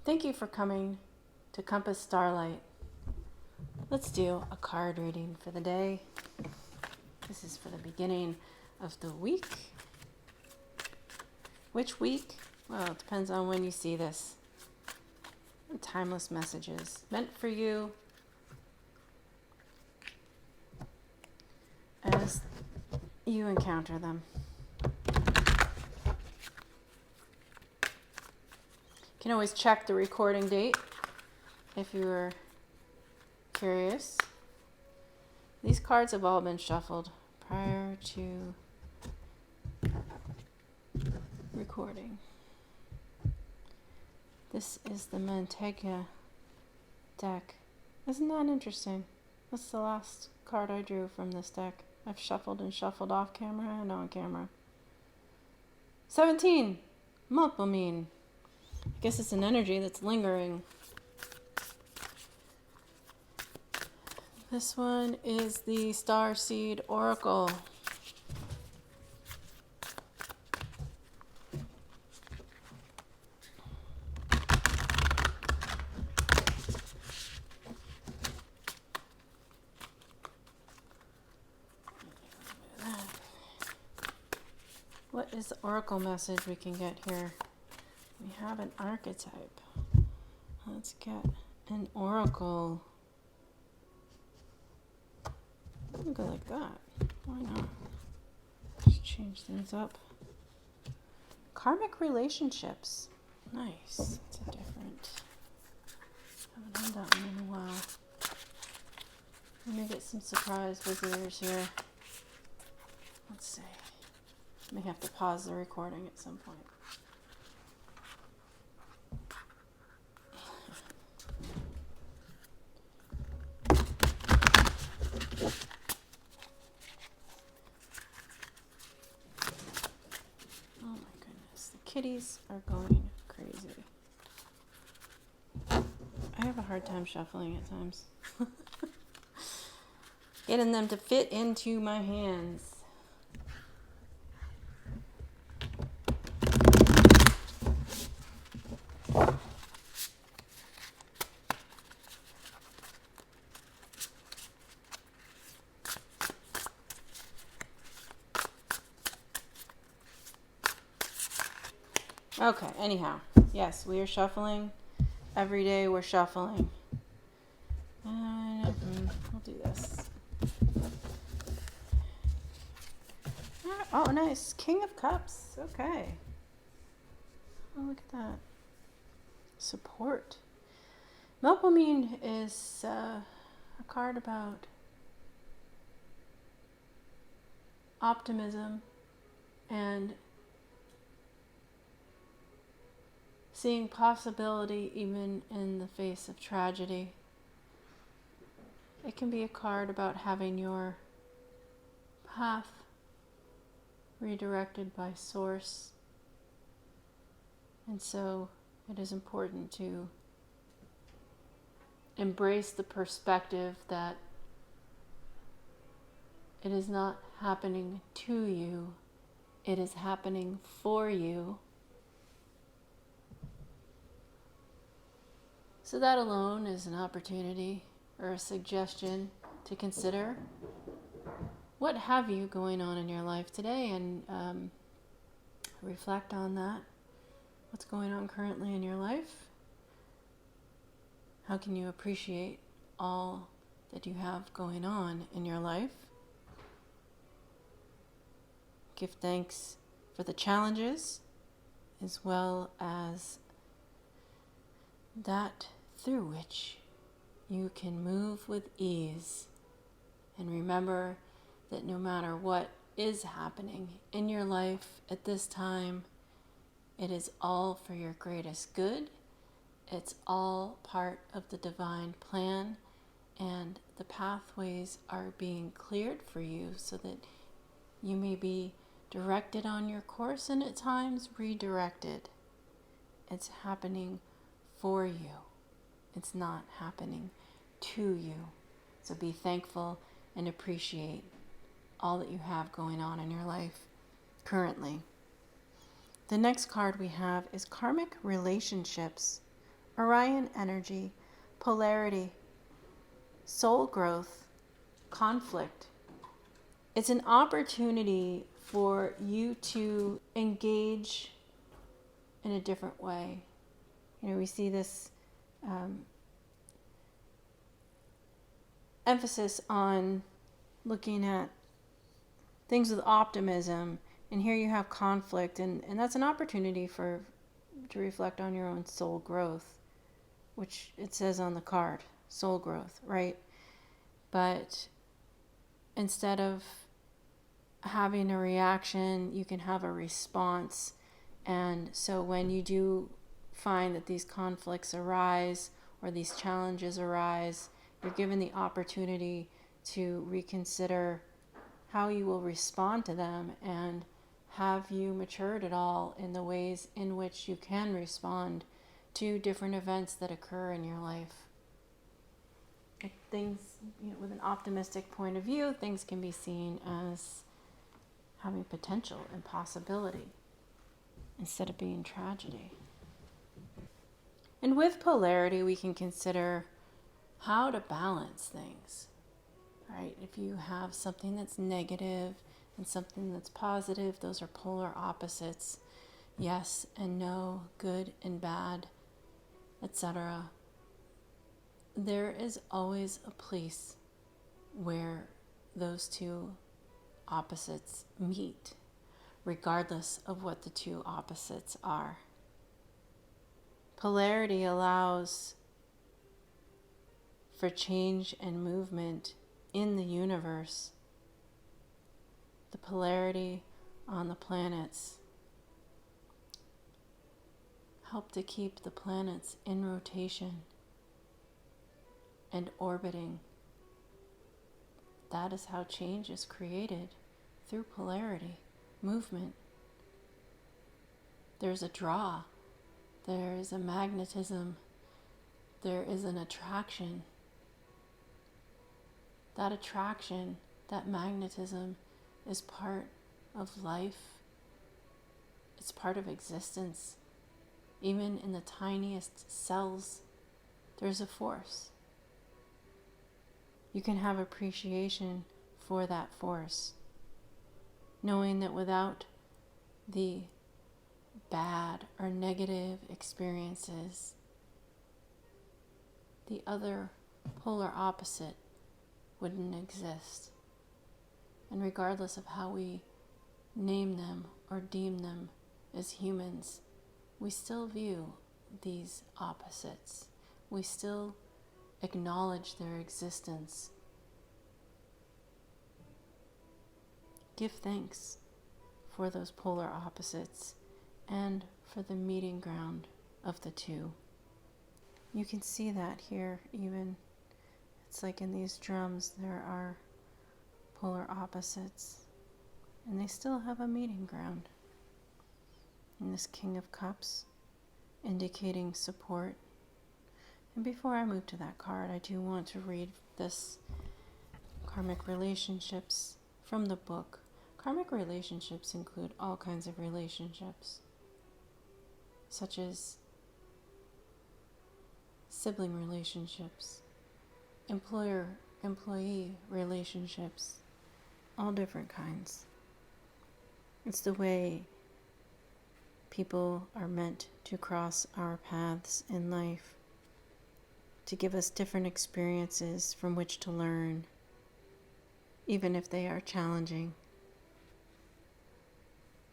Thank you for coming to Compass Starlight. Let's do a card reading for the day. This is for the beginning of the week. Which week? Well, it depends on when you see this. Timeless messages meant for you as you encounter them. You can always check the recording date if you were curious. These cards have all been shuffled prior to recording. This is the Mantegna deck. Isn't that interesting? That's the last card I drew from this deck. I've shuffled and shuffled off camera and on camera. 17. Multiple mean. I guess it's an energy that's lingering. This one is the Starseed Oracle. What is the oracle message we can get here? We have an archetype. Let's get an oracle. I'll go like that. Why not? Just change things up. Karmic relationships. Nice. It's a different. Haven't had that one in a while. Let me get some surprise visitors here. Let's see. May have to pause the recording at some point. Oh my goodness, the kitties are going crazy. I have a hard time shuffling at times. Getting them to fit into my hands. Okay, anyhow, yes, we are shuffling. Every day we're shuffling. And we'll do this. Oh, nice. King of Cups. Okay. Oh, look at that. Support. Melpomene is a card about optimism and seeing possibility even in the face of tragedy. It can be a card about having your path redirected by source. And so it is important to embrace the perspective that it is not happening to you, it is happening for you. So that alone is an opportunity or a suggestion to consider what have you going on in your life today, and reflect on that. What's going on currently in your life? How can you appreciate all that you have going on in your life? Give thanks for the challenges as well as that through which you can move with ease. And remember that no matter what is happening in your life at this time, it is all for your greatest good. It's all part of the divine plan, and the pathways are being cleared for you so that you may be directed on your course and at times redirected. It's happening for you. It's not happening to you. So be thankful and appreciate all that you have going on in your life currently. The next card we have is Karmic Relationships, Orion energy, polarity, soul growth, conflict. It's an opportunity for you to engage in a different way. We see this emphasis on looking at things with optimism, and here you have conflict, and that's an opportunity to reflect on your own soul growth, which it says on the card, soul growth, right? But instead of having a reaction, you can have a response. And so when you do find that these conflicts arise or these challenges arise, you're given the opportunity to reconsider how you will respond to them, and have you matured at all in the ways in which you can respond to different events that occur in your life. Things, with an optimistic point of view, things can be seen as having potential and possibility instead of being tragedy. And with polarity, we can consider how to balance things, right? If you have something that's negative and something that's positive, those are polar opposites. Yes and no, good and bad, etc. There is always a place where those two opposites meet, regardless of what the two opposites are. Polarity allows for change and movement in the universe. The polarity on the planets help to keep the planets in rotation and orbiting. That is how change is created, through polarity, movement. There's a draw, there is a magnetism, there is an attraction. That attraction, that magnetism, is part of life. It's part of existence. Even in the tiniest cells, there's a force. You can have appreciation for that force, knowing that without the bad or negative experiences, the other polar opposite wouldn't exist. And regardless of how we name them or deem them as humans, we still view these opposites. We still acknowledge their existence. Give thanks for those polar opposites and for the meeting ground of the two. You can see that here even. It's like in these drums there are polar opposites, and they still have a meeting ground. And this King of Cups indicating support. And before I move to that card, I do want to read this Karmic Relationships from the book. Karmic relationships include all kinds of relationships, such as sibling relationships, employer-employee relationships, all different kinds. It's the way people are meant to cross our paths in life, to give us different experiences from which to learn, even if they are challenging.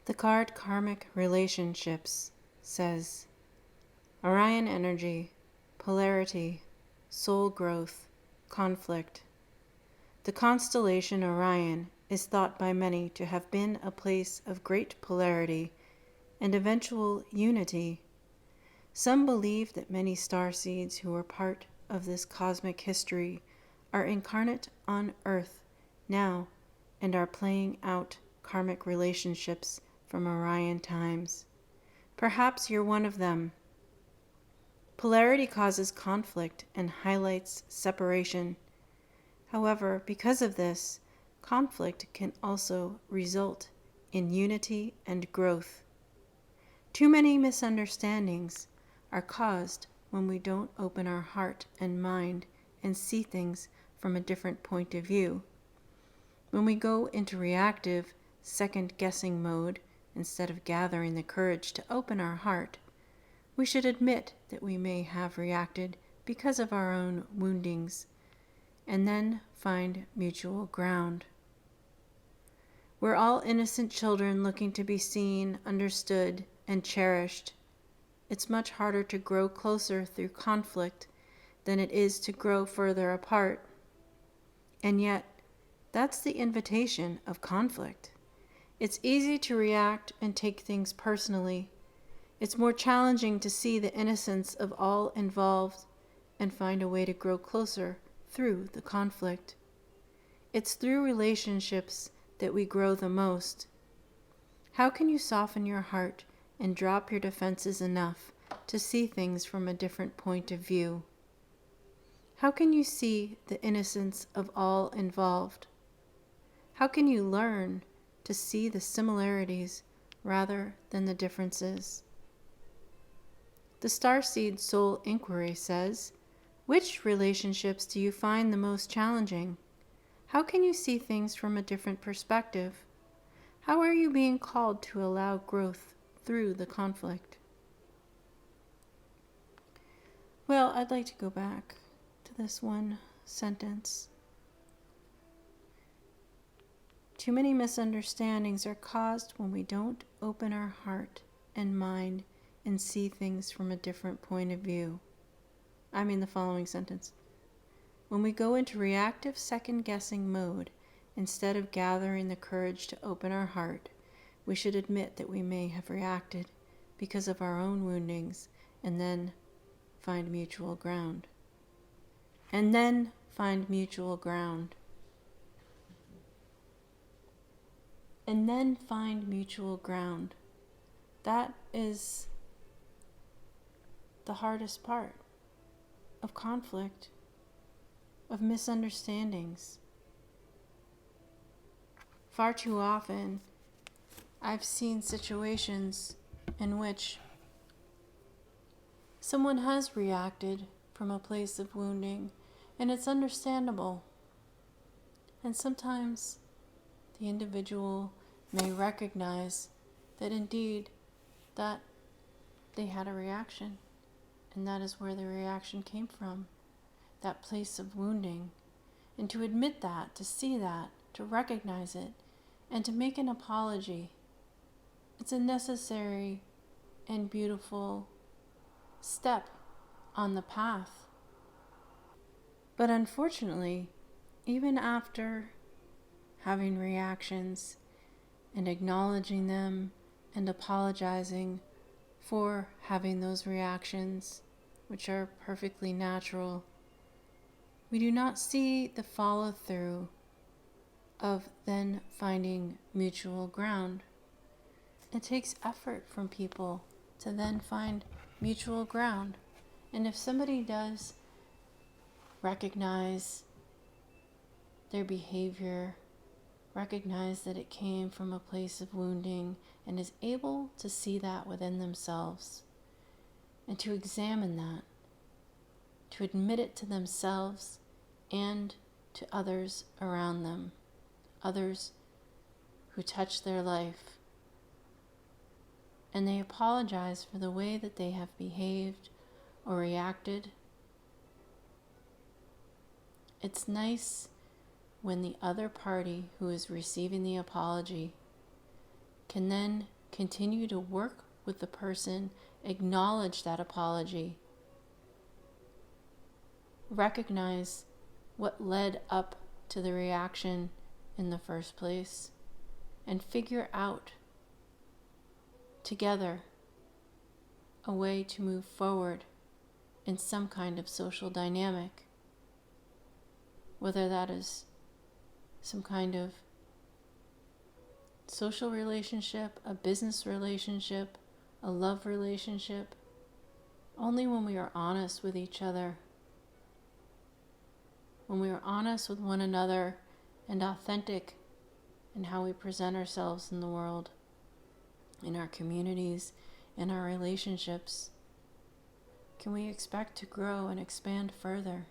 The card Karmic Relationships says, Orion energy, polarity, soul growth, conflict. The constellation Orion is thought by many to have been a place of great polarity and eventual unity. Some believe that many starseeds who are part of this cosmic history are incarnate on Earth now and are playing out karmic relationships from Orion times. Perhaps you're one of them. Polarity causes conflict and highlights separation. However, because of this, conflict can also result in unity and growth. Too many misunderstandings are caused when we don't open our heart and mind and see things from a different point of view. When we go into reactive, second-guessing mode, instead of gathering the courage to open our heart, we should admit that we may have reacted because of our own woundings, and then find mutual ground. We're all innocent children looking to be seen, understood, and cherished. It's much harder to grow closer through conflict than it is to grow further apart. And yet, that's the invitation of conflict. It's easy to react and take things personally. It's more challenging to see the innocence of all involved and find a way to grow closer through the conflict. It's through relationships that we grow the most. How can you soften your heart and drop your defenses enough to see things from a different point of view? How can you see the innocence of all involved? How can you learn to see the similarities rather than the differences? The Starseed Soul Inquiry says, which relationships do you find the most challenging? How can you see things from a different perspective? How are you being called to allow growth through the conflict? Well, I'd like to go back to this one sentence. Too many misunderstandings are caused when we don't open our heart and mind and see things from a different point of view. I mean the following sentence. When we go into reactive second-guessing mode, instead of gathering the courage to open our heart, we should admit that we may have reacted because of our own woundings and then find mutual ground. And then find mutual ground. And then find mutual ground. That is the hardest part of conflict, of misunderstandings. Far too often, I've seen situations in which someone has reacted from a place of wounding, and it's understandable. And sometimes the individual may recognize that indeed that they had a reaction, and that is where the reaction came from, that place of wounding. And to admit that, to see that, to recognize it, and to make an apology, it's a necessary and beautiful step on the path. But unfortunately, even after having reactions and acknowledging them and apologizing for having those reactions, which are perfectly natural, we do not see the follow-through of then finding mutual ground. It takes effort from people to then find mutual ground. And if somebody does recognize their behavior, recognize that it came from a place of wounding, and is able to see that within themselves, and to examine that, to admit it to themselves and to others around them, others who touch their life, and they apologize for the way that they have behaved or reacted. It's nice when the other party who is receiving the apology can then continue to work with the person, acknowledge that apology, recognize what led up to the reaction in the first place, and figure out together a way to move forward in some kind of social dynamic, whether that is some kind of social relationship, a business relationship, a love relationship. Only when we are honest with each other, when we are honest with one another and authentic in how we present ourselves in the world, in our communities, in our relationships, can we expect to grow and expand further?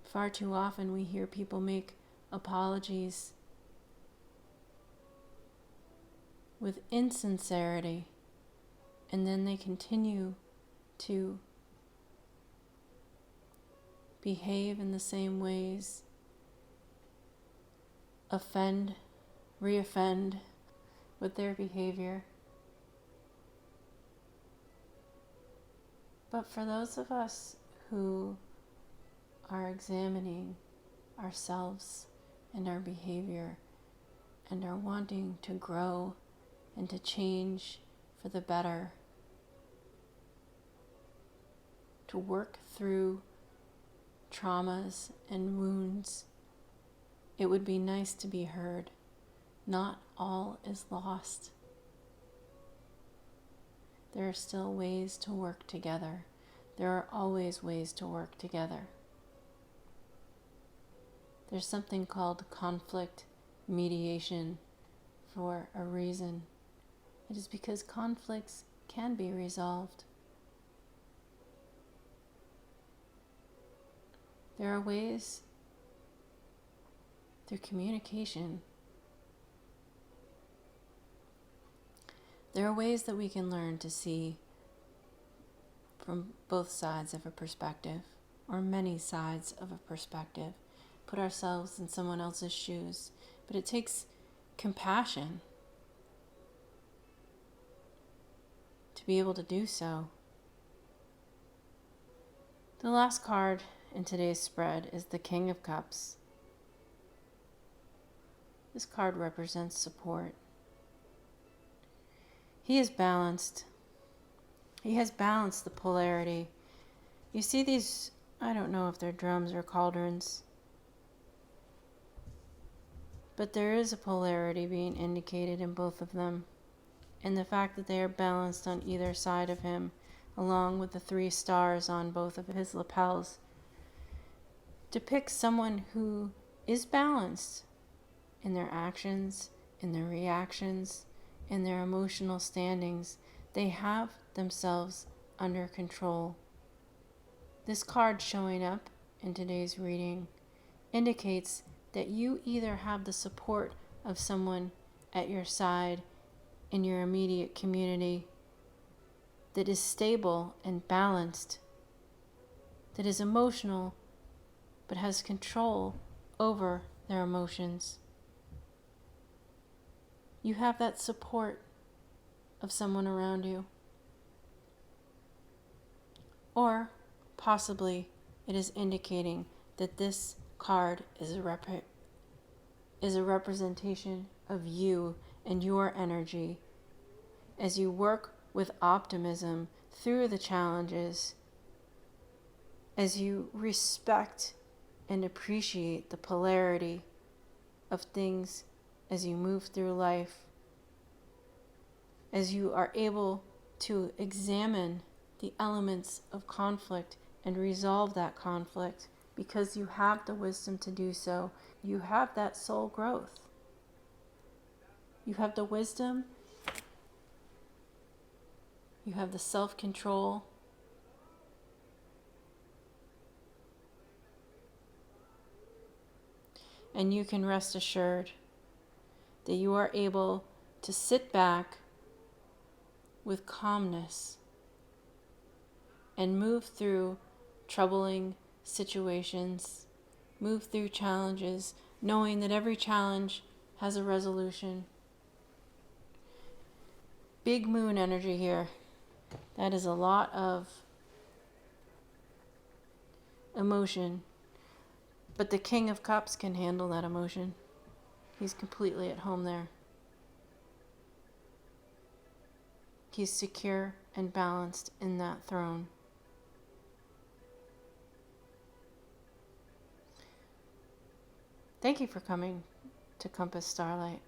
Far too often we hear people make apologies with insincerity, and then they continue to behave in the same ways, offend, reoffend with their behavior. But for those of us who are examining ourselves and our behavior and are wanting to grow and to change for the better, to work through traumas and wounds, it would be nice to be heard. Not all is lost. There are still ways to work together. There are always ways to work together. There's something called conflict mediation for a reason. It is because conflicts can be resolved. There are ways through communication. There are ways that we can learn to see from both sides of a perspective, or many sides of a perspective, put ourselves in someone else's shoes. But it takes compassion to be able to do so. The last card in today's spread is the King of Cups. This card represents support. He is balanced. He has balanced the polarity. You see these, I don't know if they're drums or cauldrons, but there is a polarity being indicated in both of them. And the fact that they are balanced on either side of him, along with the 3 stars on both of his lapels, depicts someone who is balanced in their actions, in their reactions, in their emotional standings. They have themselves under control. This card showing up in today's reading indicates that you either have the support of someone at your side in your immediate community that is stable and balanced, that is emotional but has control over their emotions. You have that support of someone around you. Or possibly it is indicating that this card is a representation of you and your energy as you work with optimism through the challenges, as you respect and appreciate the polarity of things as you move through life, as you are able to examine the elements of conflict and resolve that conflict because you have the wisdom to do so. You have that soul growth. You have the wisdom. You have the self-control. And you can rest assured that you are able to sit back with calmness and move through troubling situations, move through challenges, knowing that every challenge has a resolution. Big moon energy here. That is a lot of emotion. But the King of Cups can handle that emotion. He's completely at home there. He's secure and balanced in that throne. Thank you for coming to Compass Starlight.